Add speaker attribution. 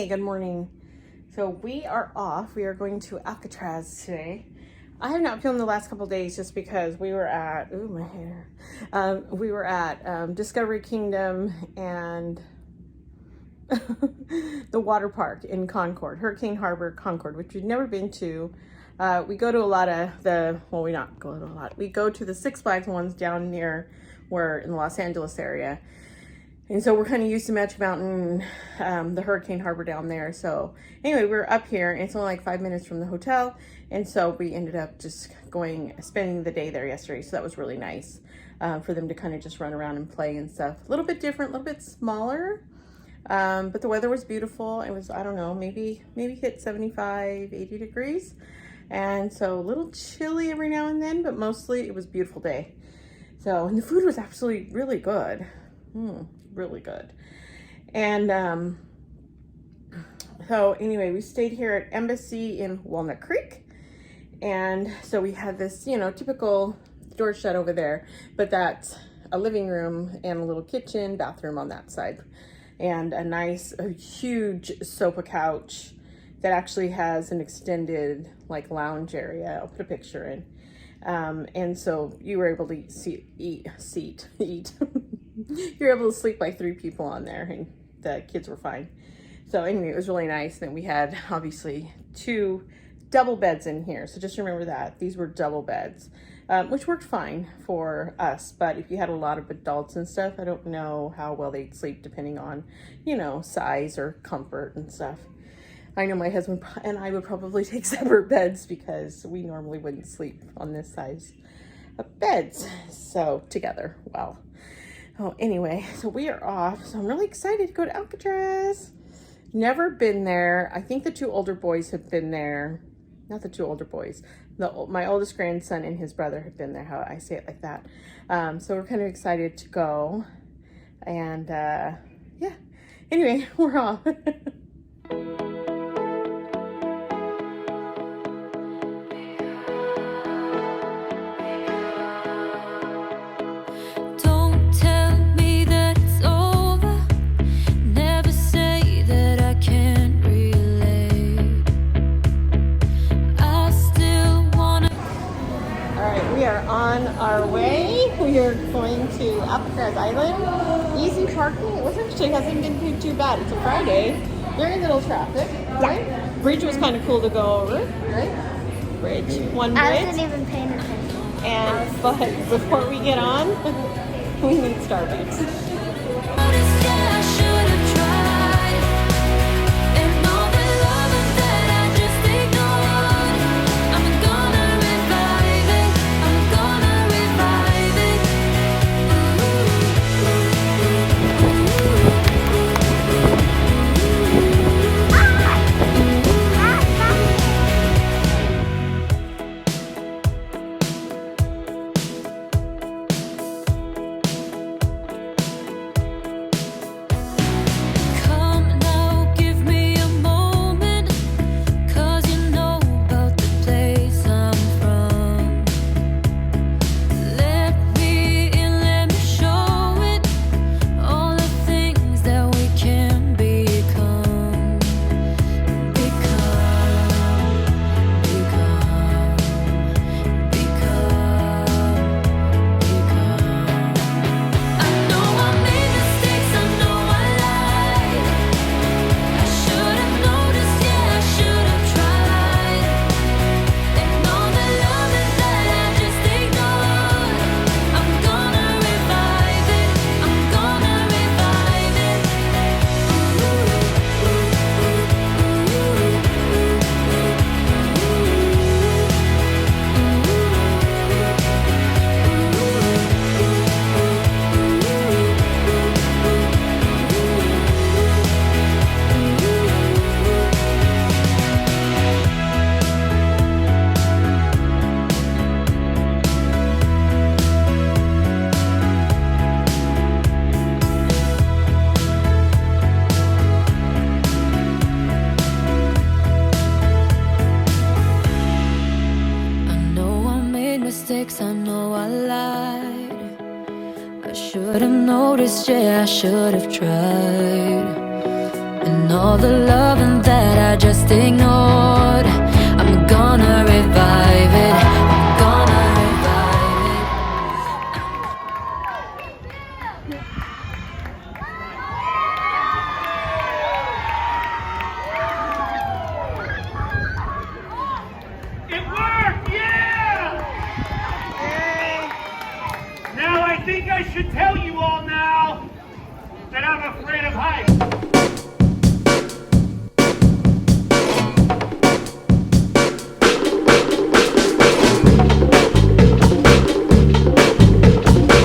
Speaker 1: Good morning. So we are off. We are going to Alcatraz today. I have not filmed the last couple days just because we were at, ooh, my hair. We were at Discovery Kingdom and the water park in Concord, Hurricane Harbor, Concord, which we've never been to. We go to a lot of the, well, we not go to a lot. We go to the Six Flags ones down near where in the Los Angeles area. And so we're kind of used to Magic Mountain, the Hurricane Harbor down there. So anyway, we're up here and it's only like 5 minutes from the hotel. And so we ended up just spending the day there yesterday. So that was really nice for them to kind of just run around and play and stuff. A little bit different, a little bit smaller, but the weather was beautiful. It was, I don't know, maybe hit 75, 80 degrees. And so a little chilly every now and then, but mostly it was a beautiful day. So, and the food was absolutely really good. Really good. And so anyway, we stayed here at Embassy in Walnut Creek, and so we had this, you know, typical door shut over there, but that's a living room and a little kitchen, bathroom on that side, and a huge sofa couch that actually has an extended like lounge area. I'll put a picture in. And so you were able to eat. You're able to sleep like 3 people on there, and the kids were fine. So anyway, it was really nice. Then we had obviously 2 double beds in here. So just remember that these were double beds, which worked fine for us. But if you had a lot of adults and stuff, I don't know how well they'd sleep depending on, you know, size or comfort and stuff. I know my husband and I would probably take separate beds because we normally wouldn't sleep on this size of beds. So together, well. Oh, anyway, so we are off. So I'm really excited to go to Alcatraz. Never been there. I think the 2 older boys have been there. Not the 2 older boys. My oldest grandson and his brother have been there. How I say it like that. So we're kind of excited to go. And yeah. Anyway, we're off. On our way, we are going to Alcatraz Island. Easy parking. It hasn't been too bad. It's a Friday. Very little traffic, right? Yeah. Bridge was kind of cool to go over, right? Bridge. One bridge.
Speaker 2: I wasn't even paying attention.
Speaker 1: But before we get on, we need Starbucks.
Speaker 3: I should have noticed, yeah, I should have tried. And all the loving that I just ignored, I'm gonna revive it. I'm gonna revive it.
Speaker 4: It worked, yeah! Now I think I should tell you all now that I'm afraid of heights.